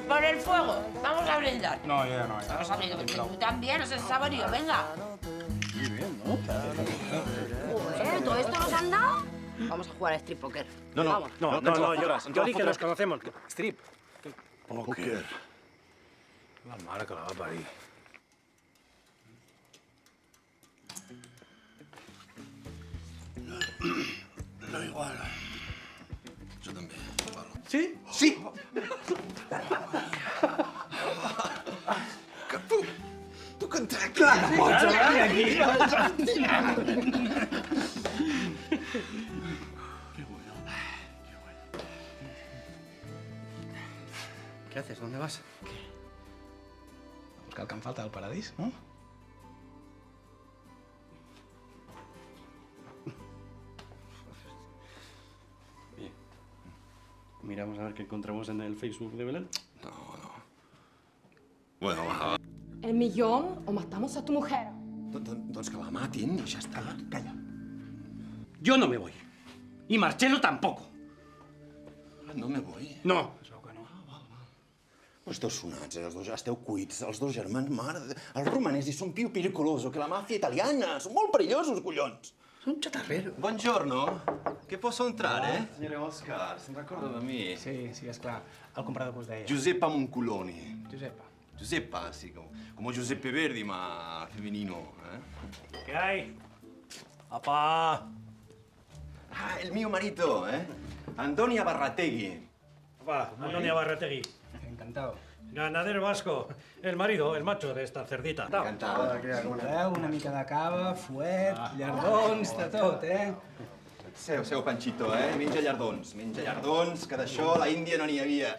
Por el fuego. Vamos a brindar. No, ya no. Vamos a brindar. Tú también, es el saborío. Venga. Muy bien, ¿no? Joder, ¿todo esto nos han dado? Vamos a jugar a strip poker. No, yo di que nos conocemos. Strip. Poker. La mare que la va parir. No igual. Jo també, igual. Sí? Sí! Que tu cantar clar no pots venir aquí. ¿Qué haces? ¿Dónde vas? ¿Qué? A buscar el que em falta del paradís, no? Bien. Miramos a ver qué encontramos en el Facebook de Belén. No. Bueno, va. ¿El millón o matamos a tu mujer? Doncs que la matin i ja està. Calla. Yo no me voy. Y Marcelo tampoco. No me voy. No. Però esteu sonats, els dos, esteu cuits, els dos germans, mare... Els romanesi són più pericoloso que la màfia italiana. Són molt perillosos, collons. Son chatarreros. Buongiorno, che posso entrare? Signore Oscar, se ne ricorda da me? Sí, esclar. El comprador que us deia. Giuseppa Monculoni. Giuseppa. Giuseppa, sì, come Giuseppe Verdi, ma femminino, ¿Qué hay? Papá. Ah, il mio marito, Antonia Barrategui. Papá, Antonia Barrategui. Encantado. Ganadero vasco. El marido, el macho de esta cerdita. Recordeu, una mica de cava, fuet, llardons, de tot, Seu, Panchito, menja llardons, que d'això a la Índia no n'hi havia.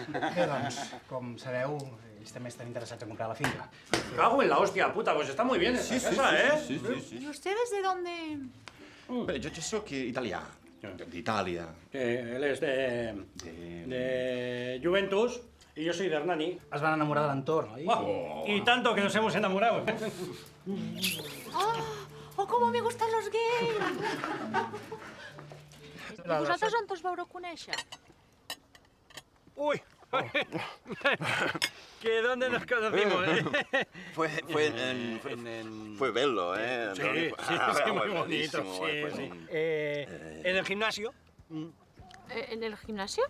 Bé, doncs, com sabeu, ells també estan interessats en comprar la finca. Cago en la hostia, puta, pues está muy bien esta casa, Sí. ¿Y ustedes de dónde? Beh, jo sóc italià, d'Itàlia. Él es de Juventus y yo soy de Hernani. Es van enamorar de l'entorn, oi? Y tanto que nos hemos enamorado. ¡Oh, cómo me gustan los gays! I vosaltres on us veureu conèixer? Uy. ¿Que dónde nos conocimos? Fue bello, Sí, muy bonito, sí. ¿En el gimnasio? ¿En el gimnasio?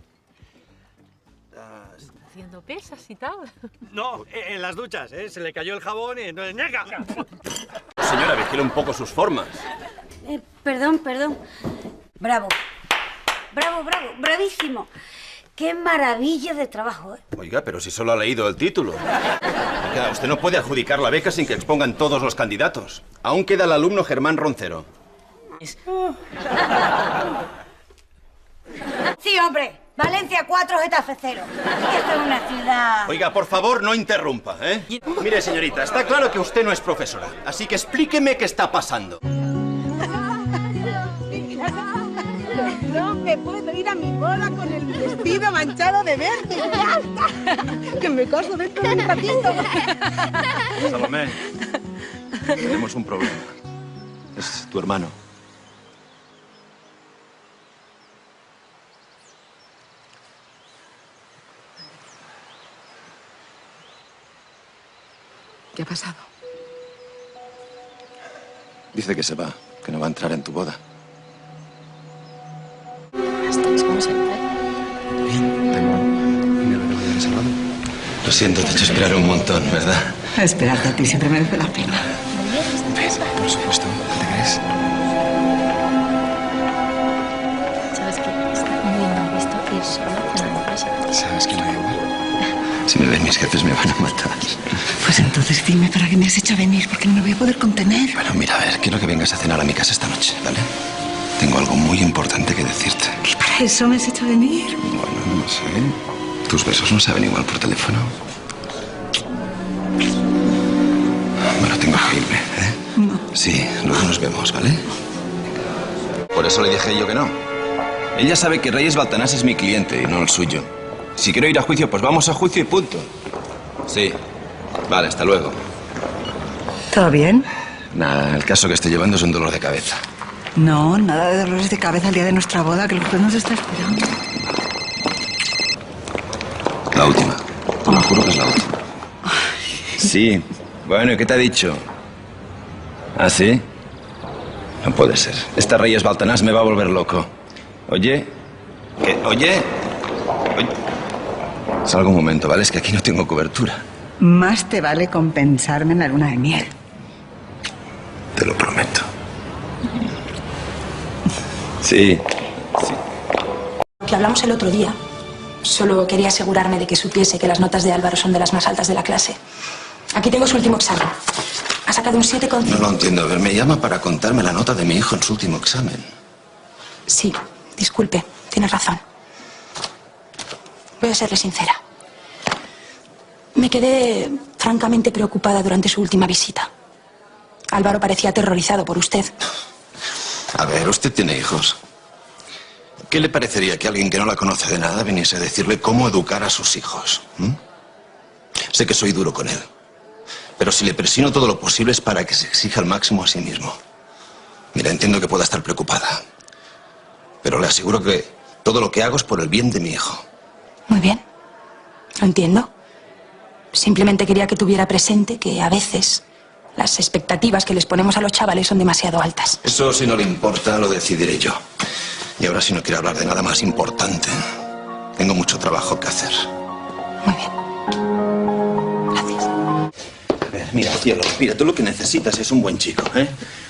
Haciendo pesas y tal. No, en las duchas, se le cayó el jabón y entonces... ¡Ñaca! Señora, vigile un poco sus formas. Perdón. Bravo, bravísimo. ¡Qué maravilla de trabajo, Oiga, pero si solo ha leído el título. Oiga, usted no puede adjudicar la beca sin que expongan todos los candidatos. Aún queda el alumno Germán Roncero. Sí, hombre. Valencia 4, Getafe 0. Esta es una ciudad... Oiga, por favor, no interrumpa, Mire, señorita, está claro que usted no es profesora. Así que explíqueme qué está pasando. No me puedo ir a mi boda con el vestido manchado de verde. Que me caso dentro de un ratito. Salomé, tenemos un problema. Es tu hermano. ¿Qué ha pasado? Dice que se va, que no va a entrar en tu boda. Estáis como siempre. Bien, tengo dinero que me había reservado. Lo siento, te he hecho esperar un montón, ¿verdad? Esperarte a ti siempre merece la pena. Ven, por supuesto, ¿te crees? ¿Sabes qué? Está muy mal visto ir solo a la empresa. ¿Sabes que me da igual? Si me ven mis jefes me van a matar. Pues entonces dime para qué me has hecho venir, porque no me voy a poder contener. Bueno, mira, a ver, quiero que vengas a cenar a mi casa esta noche, ¿vale? Tengo algo muy importante que decirte. ¿Y para eso me has hecho venir? Bueno, no sé. ¿Tus besos no saben igual por teléfono? Bueno, tengo que irme, No. Sí, luego nos vemos, ¿vale? Por eso le dije yo que no. Ella sabe que Reyes Baltanás es mi cliente y no el suyo. Si quiero ir a juicio, pues vamos a juicio y punto. Sí. Vale, hasta luego. ¿Todo bien? Nada, el caso que estoy llevando es un dolor de cabeza. No, nada de dolores de cabeza el día de nuestra boda, que el juez nos está esperando. última. Te lo juro que es la última. Sí. Bueno, ¿y qué te ha dicho? ¿Ah, sí? No puede ser. Esta Reyes Baltanás me va a volver loco. Oye. ¿Qué? Oye. Oye. Salgo un momento, ¿vale? Es que aquí no tengo cobertura. Más te vale compensarme en la luna de miel. Te lo prometo. Sí. Que hablamos el otro día. Solo quería asegurarme de que supiese que las notas de Álvaro son de las más altas de la clase. Aquí tengo su último examen. Ha sacado un 7,5. No lo entiendo. A ver, me llama para contarme la nota de mi hijo en su último examen. Sí, disculpe, tiene razón. Voy a serle sincera. Me quedé francamente preocupada durante su última visita. Álvaro parecía aterrorizado por usted. A ver, usted tiene hijos. ¿Qué le parecería que alguien que no la conoce de nada viniese a decirle cómo educar a sus hijos? Sé que soy duro con él, pero si le presiono todo lo posible es para que se exija al máximo a sí mismo. Mira, entiendo que pueda estar preocupada, pero le aseguro que todo lo que hago es por el bien de mi hijo. Muy bien, lo entiendo. Simplemente quería que tuviera presente que a veces las expectativas que les ponemos a los chavales son demasiado altas. Eso, si no le importa, lo decidiré yo. Y ahora, si no quiere hablar de nada más importante, tengo mucho trabajo que hacer. Muy bien. Gracias. A ver, mira, cielo, mira, tú lo que necesitas es un buen chico, ¿eh?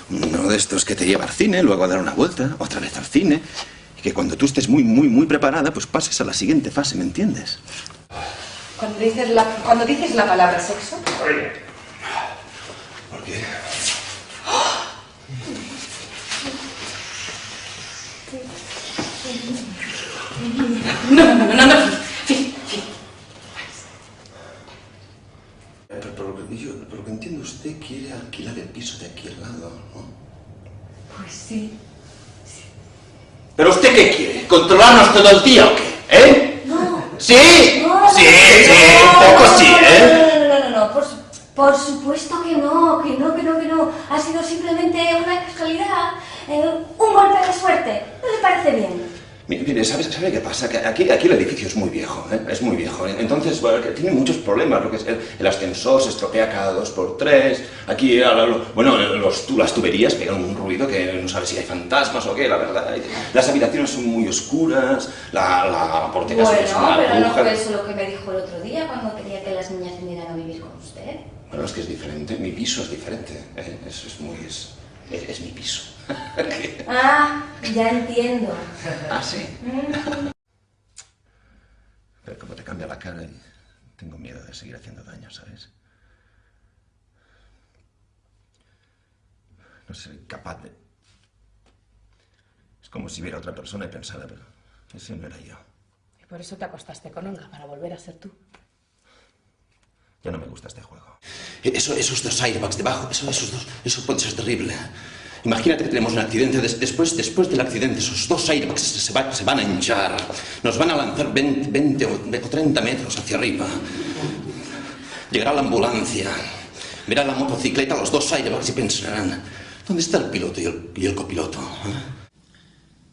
Uno de estos que te lleva al cine, luego a dar una vuelta, otra vez al cine, y que cuando tú estés muy preparada, pues pases a la siguiente fase, ¿me entiendes? Cuando dices la palabra sexo... ¿Por qué? No. Por lo que entiendo, usted quiere alquilar el piso de aquí al lado, ¿no? Pues sí. ¿Pero usted qué quiere? ¿Controlarnos todo el día o qué? ¿Eh? No. ¿Sí? No, sí, un poco sí, ¿eh? No. Por supuesto que no. Ha sido simplemente una casualidad, un golpe de suerte. ¿No le parece bien? Mire, ¿sabe qué pasa? Que aquí el edificio es muy viejo, ¿eh? Es muy viejo. Entonces, bueno, que tiene muchos problemas. Lo que es el ascensor se estropea cada 2 por 3. Aquí, las tuberías pegan un ruido que no sabe si hay fantasmas o qué, la verdad. Las habitaciones son muy oscuras, la portera es una Pero no aguja. fue eso lo que me dijo el otro día cuando quería que las niñas vinieran a vivir con usted. Bueno, es que es diferente. Mi piso es diferente. Es mi piso. Ah, ya entiendo. ¿Ah, sí? Pero como te cambia la cara, tengo miedo de seguir haciendo daño, ¿sabes? No soy capaz de... Es como si viera a otra persona y pensara, pero ese no era yo. Y por eso te acostaste con Olga, para volver a ser tú. Ya no me gusta este juego. Esos 2 airbags debajo, eso puede ser terrible. Imagínate que tenemos un accidente. Después del accidente, esos 2 airbags se van a hinchar. Nos van a lanzar 20 o 30 metros hacia arriba. Llegará la ambulancia. Verá la motocicleta, los 2 airbags y pensarán: ¿dónde està el piloto i el copiloto?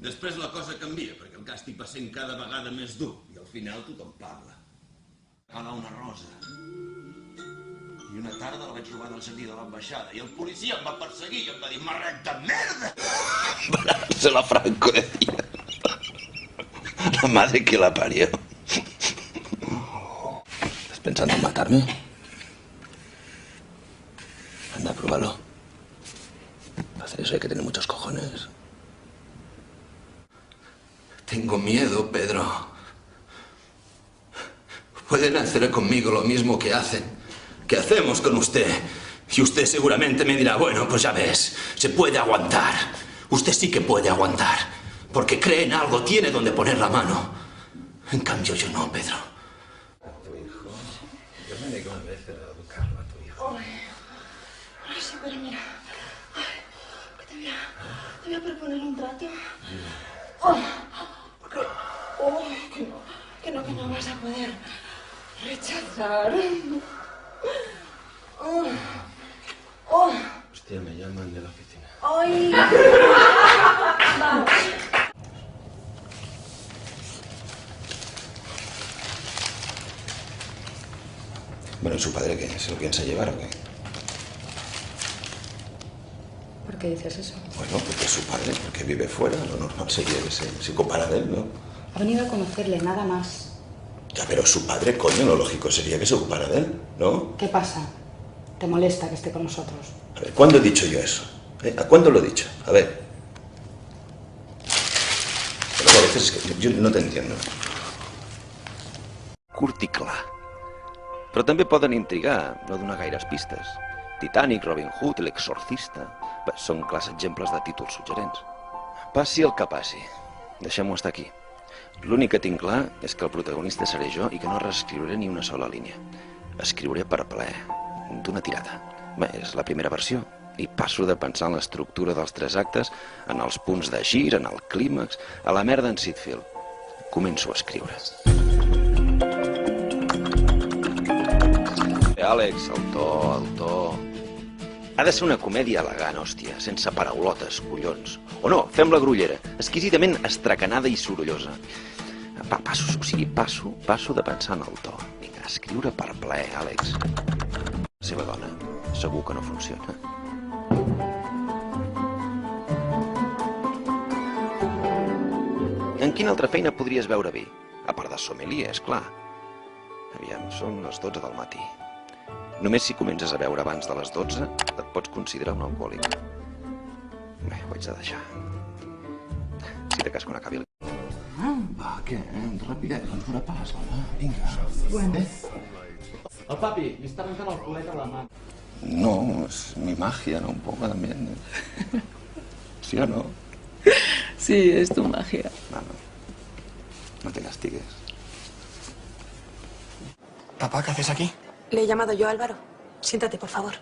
Després la cosa canvia, perquè el càstig va sent cada vegada més dur i al final tothom parla. Calar una rosa. I una tarda la vaig trobar en el jardí de l'ambaixada i el policia em va perseguir i em va dir: «Marrec de merda!» Se la Franco decía. La madre que la parió. ¿Estás pensando en matarme? Anda, pruébalo. Para hacer eso hay que tener muchos cojones. Tengo miedo, Pedro. Pueden hacer conmigo lo mismo que hacemos con usted. Y usted seguramente me dirá: bueno, pues ya ves, se puede aguantar. Usted sí que puede aguantar. Porque cree en algo, tiene donde poner la mano. En cambio, yo no, Pedro. ¿A tu hijo? Yo me negó una vez a educarlo a tu hijo. Ay, sí, pero mira. Ay, que te voy a proponer un trato. Que no vas a poder rechazar. Hostia, me llaman de la oficina. Ay. Vamos. Bueno, ¿y su padre qué? ¿Se lo piensa llevar o qué? ¿Por qué dices eso? Bueno, porque es su padre, porque vive fuera. Lo normal sería que se ocupara de él, ¿no? Ha venido a conocerle, nada más. Ya, pero su padre, coño, lo lógico sería que se ocupara de él, ¿no? ¿Qué pasa? ¿Te molesta que esté con nosotros? A ver, ¿cuándo he dicho yo eso? ¿A cuándo lo he dicho? A ver. Pero a veces es que yo no te entiendo. Curt i clar. Però també poden intrigar, no donar gaires pistes. Titanic, Robin Hood, L'Exorcista... Bé, són clars exemples de títols suggerents. Passi el que passi. Deixem-ho estar aquí. L'únic que tinc clar és que el protagonista seré jo i que no reescriuré ni una sola línia. Escriuré per plaer, d'una tirada. Bé, és la primera versió. I passo de pensar en l'estructura dels 3 actes, en els punts de gir, en el clímax, a la merda en Sitfield. Començo a escriure. Àlex, el to... Ha de ser una comèdia elegant, hòstia, sense paraulotes, collons. O no, fem la grollera, exquisidament estracanada i sorollosa. Passo de pensar en el to. Vinga, escriure per plaer, Àlex. La seva dona, segur que no funciona. En quina altra feina podries veure bé? A part de sommelier, esclar. Aviam, són les 12 del matí. Només si comences a beure abans de les 12 et pots considerar un alcohòlic. Bé, ho haig de deixar. Si de cas quan acabi el... Va, què? Rapidet, doncs una pas, home. Vinga. Bueno. El papi, li està arrencant el culet a la mà. No, es mi magia, ¿no? Un poco también. ¿Sí o no? Sí, es tu magia. No te castigues. Papá, ¿qué haces aquí? Le he llamado yo a Álvaro. Siéntate, por favor.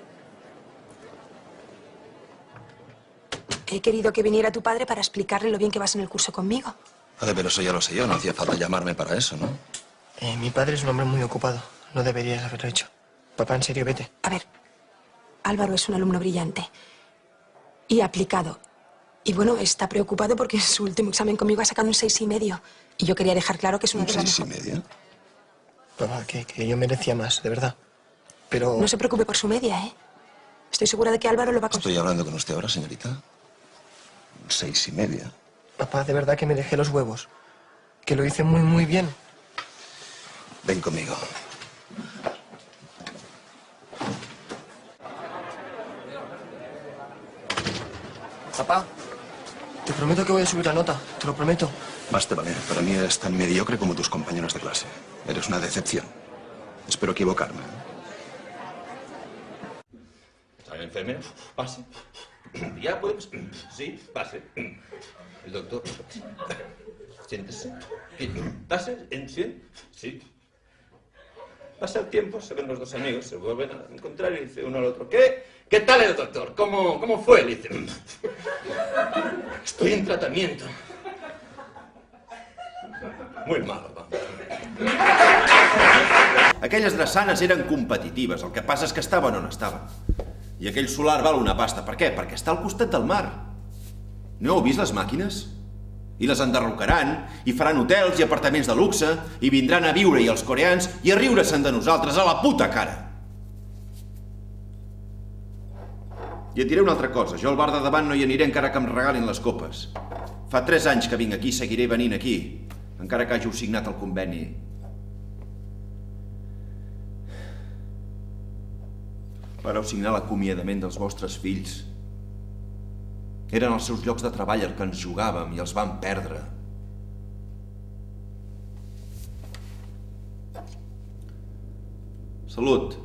He querido que viniera tu padre para explicarle lo bien que vas en el curso conmigo. Vale, pero eso ya lo sé yo. No hacía falta llamarme para eso, ¿no? Mi padre es un hombre muy ocupado. No deberías haberlo hecho. Papá, en serio, vete. A ver, Álvaro es un alumno brillante y aplicado. Y bueno, está preocupado porque en su último examen conmigo ha sacado un 6,5. Y yo quería dejar claro que es una de las mejores. ¿1,6,5? Papá, que yo merecía más, de verdad. Pero... No se preocupe por su media, ¿eh? Estoy segura de que Álvaro lo va a conseguir. ¿Estoy hablando con usted ahora, señorita? 6,5. Papá, de verdad que me dejé los huevos. Que lo hice muy, muy bien. Ven conmigo. Papá, te prometo que voy a subir la nota. Te lo prometo. Basta, vale. Para mí eres tan mediocre como tus compañeros de clase. Eres una decepción. Espero equivocarme. ¿Está bien, enfermera? Pase. ¿Ya podemos? Sí, pase. El doctor. Siéntese. ¿Pase? Sí. Pasa el tiempo, se ven los dos amigos, se vuelven a encontrar y dice uno al otro, ¿Qué tal el doctor? ¿Cómo fue? Le dice, estoy en tratamiento. Muy malo, va. Aquelles drassanes eren competitives, el que passa és que estaven on estaven. I aquell solar val una pasta. Per què? Perquè està al costat del mar. No heu vist les màquines? I les enderrocaran, i faran hotels i apartaments de luxe, i vindran a viure-hi els coreans i a riure-se'n de nosaltres a la puta cara. I et diré una altra cosa, jo al bar de davant no hi aniré encara que em regalin les copes. Fa 3 anys que vinc aquí i seguiré venint aquí, encara que hàgiu signat el conveni. Vareu signar l'acomiadament dels vostres fills. Eren els seus llocs de treball el que ens jugàvem i els vam perdre. Salut.